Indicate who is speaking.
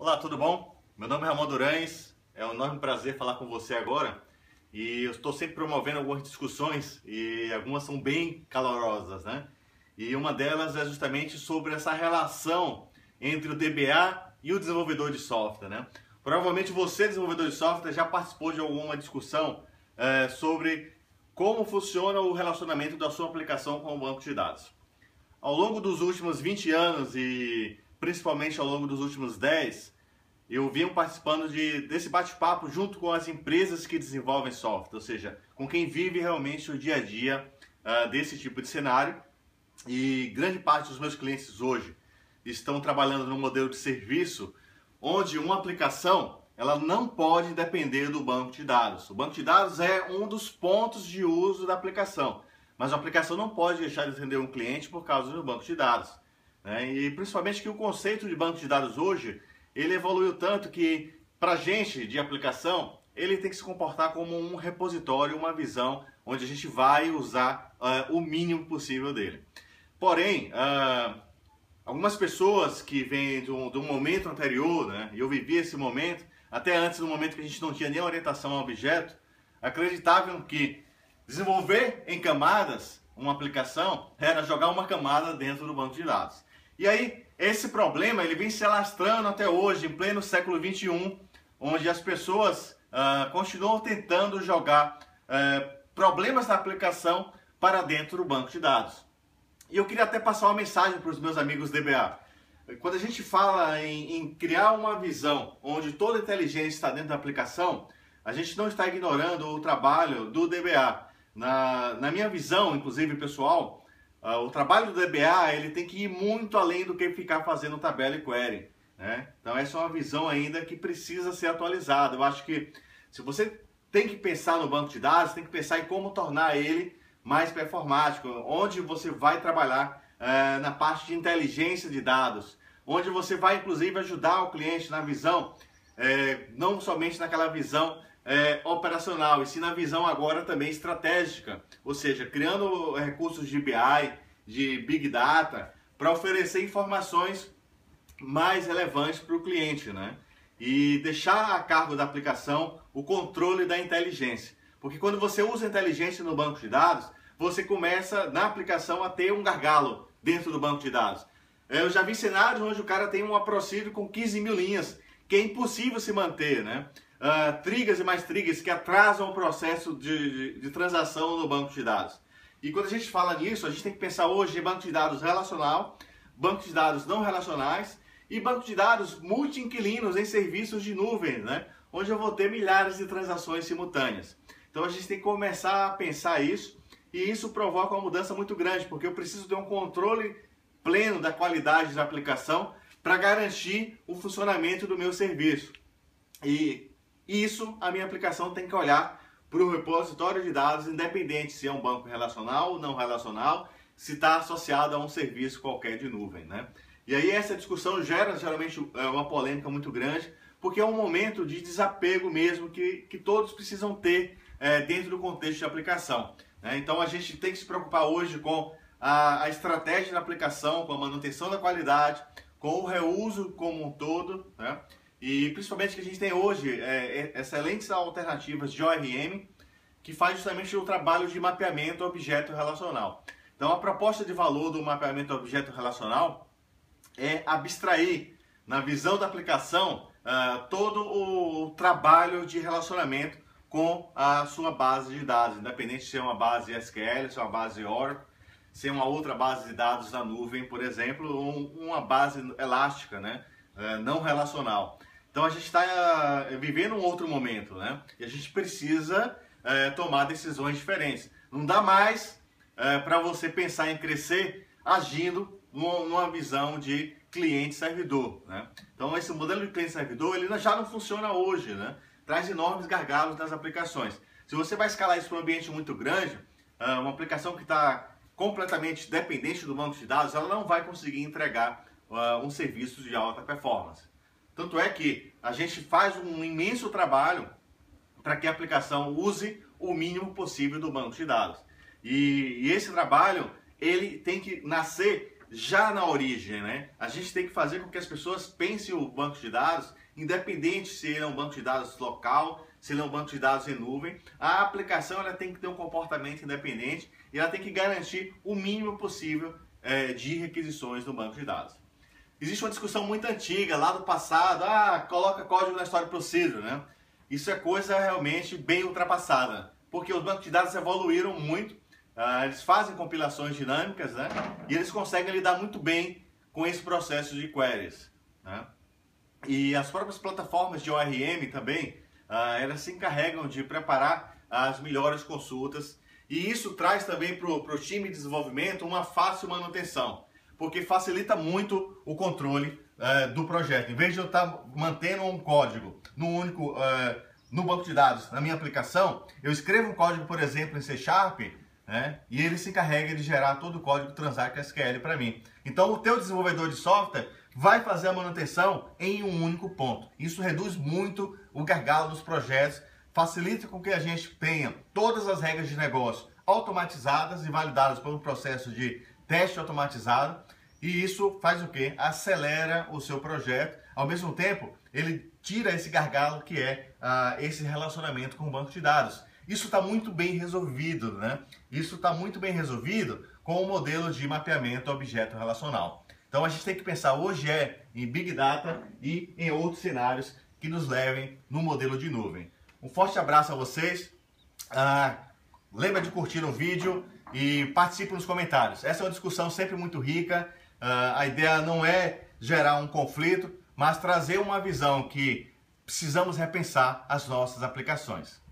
Speaker 1: Olá, tudo bom? Meu nome é Ramon Durães, é um enorme prazer falar com você agora e eu estou sempre promovendo algumas discussões e algumas são bem calorosas, né? E uma delas é justamente sobre essa relação entre o DBA e o desenvolvedor de software, né? Provavelmente você, desenvolvedor de software, já participou de alguma discussão sobre como funciona o relacionamento da sua aplicação com o banco de dados. Ao longo dos últimos 20 anos e principalmente ao longo dos últimos 10, eu venho participando desse bate-papo junto com as empresas que desenvolvem software, ou seja, com quem vive realmente o dia a dia desse tipo de cenário. E grande parte dos meus clientes hoje estão trabalhando num modelo de serviço onde uma aplicação ela não pode depender do banco de dados. O banco de dados é um dos pontos de uso da aplicação, mas a aplicação não pode deixar de atender um cliente por causa do banco de dados, né? E principalmente que o conceito de banco de dados hoje, ele evoluiu tanto que para a gente de aplicação, ele tem que se comportar como um repositório, uma visão onde a gente vai usar o mínimo possível dele. Porém, algumas pessoas que vêm de um momento anterior, né, e eu vivi esse momento, até antes do momento que a gente não tinha nem orientação ao objeto, acreditavam que desenvolver em camadas uma aplicação era jogar uma camada dentro do banco de dados. E aí, esse problema ele vem se alastrando até hoje, em pleno século XXI, onde as pessoas continuam tentando jogar problemas da aplicação para dentro do banco de dados. E eu queria até passar uma mensagem para os meus amigos DBA. Quando a gente fala em criar uma visão onde toda a inteligência está dentro da aplicação, a gente não está ignorando o trabalho do DBA. Na minha visão, inclusive pessoal, o trabalho do DBA ele tem que ir muito além do que ficar fazendo tabela e query, né? Então essa é uma visão ainda que precisa ser atualizada. Eu acho que se você tem que pensar no banco de dados, tem que pensar em como tornar ele mais performático, onde você vai trabalhar na parte de inteligência de dados, onde você vai inclusive ajudar o cliente na visão, não somente naquela visão operacional, e sim na visão agora também estratégica, ou seja, criando recursos de BI, de Big Data, para oferecer informações mais relevantes para o cliente, né? E deixar a cargo da aplicação o controle da inteligência. Porque quando você usa inteligência no banco de dados, você começa na aplicação a ter um gargalo dentro do banco de dados. Eu já vi cenários onde o cara tem um procedure com 15 mil linhas, que é impossível se manter, né? Triggers e mais triggers que atrasam o processo de transação no banco de dados. E quando a gente fala nisso, a gente tem que pensar hoje em banco de dados relacional, banco de dados não relacionais e banco de dados multi-inquilinos em serviços de nuvem, né? Onde eu vou ter milhares de transações simultâneas. Então a gente tem que começar a pensar isso, e isso provoca uma mudança muito grande, porque eu preciso ter um controle pleno da qualidade da aplicação para garantir o funcionamento do meu serviço. E isso a minha aplicação tem que olhar para o repositório de dados, independente se é um banco relacional ou não relacional, se está associado a um serviço qualquer de nuvem, né? E aí essa discussão gera geralmente uma polêmica muito grande, porque é um momento de desapego mesmo que todos precisam ter dentro do contexto de aplicação, né? Então a gente tem que se preocupar hoje com a estratégia da aplicação, com a manutenção da qualidade, com o reuso como um todo, né? E principalmente que a gente tem hoje excelentes alternativas de ORM que faz justamente o trabalho de mapeamento objeto relacional. Então a proposta de valor do mapeamento objeto relacional é abstrair na visão da aplicação todo o trabalho de relacionamento com a sua base de dados, independente se é uma base SQL, se é uma base Oracle, se é uma outra base de dados na nuvem, por exemplo, ou uma base elástica, né? Não relacional. Então a gente está vivendo um outro momento, né? E a gente precisa tomar decisões diferentes. Não dá mais para você pensar em crescer agindo numa visão de cliente-servidor, né? Então esse modelo de cliente-servidor ele já não funciona hoje, né? Traz enormes gargalos nas aplicações. Se você vai escalar isso para um ambiente muito grande, uma aplicação que está completamente dependente do banco de dados, ela não vai conseguir entregar um serviço de alta performance. Tanto é que a gente faz um imenso trabalho para que a aplicação use o mínimo possível do banco de dados. E esse trabalho ele tem que nascer já na origem, né? A gente tem que fazer com que as pessoas pensem o banco de dados, independente se ele é um banco de dados local, se ele é um banco de dados em nuvem. A aplicação ela tem que ter um comportamento independente e ela tem que garantir o mínimo possível de requisições do banco de dados. Existe uma discussão muito antiga, lá do passado, coloca código na Stored Procedure, né? Isso é coisa realmente bem ultrapassada, porque os bancos de dados evoluíram muito, eles fazem compilações dinâmicas, né? E eles conseguem lidar muito bem com esse processo de queries, né? E as próprias plataformas de ORM também, elas se encarregam de preparar as melhores consultas, e isso traz também para o time de desenvolvimento uma fácil manutenção, porque facilita muito o controle do projeto. Em vez de eu estar mantendo um código no banco de dados, na minha aplicação, eu escrevo um código, por exemplo, em C#, né, e ele se encarrega de gerar todo o código Transact SQL para mim. Então o teu desenvolvedor de software vai fazer a manutenção em um único ponto. Isso reduz muito o gargalo dos projetos, facilita com que a gente tenha todas as regras de negócio automatizadas e validadas por um processo de teste automatizado, e isso faz o quê? Acelera o seu projeto, ao mesmo tempo ele tira esse gargalo que é esse relacionamento com o banco de dados. Isso está muito bem resolvido, né? Isso está muito bem resolvido com o modelo de mapeamento objeto relacional. Então a gente tem que pensar hoje em Big Data e em outros cenários que nos levem no modelo de nuvem. Um forte abraço a vocês, lembra de curtir o vídeo e participe nos comentários. Essa é uma discussão sempre muito rica, a ideia não é gerar um conflito, mas trazer uma visão que precisamos repensar as nossas aplicações.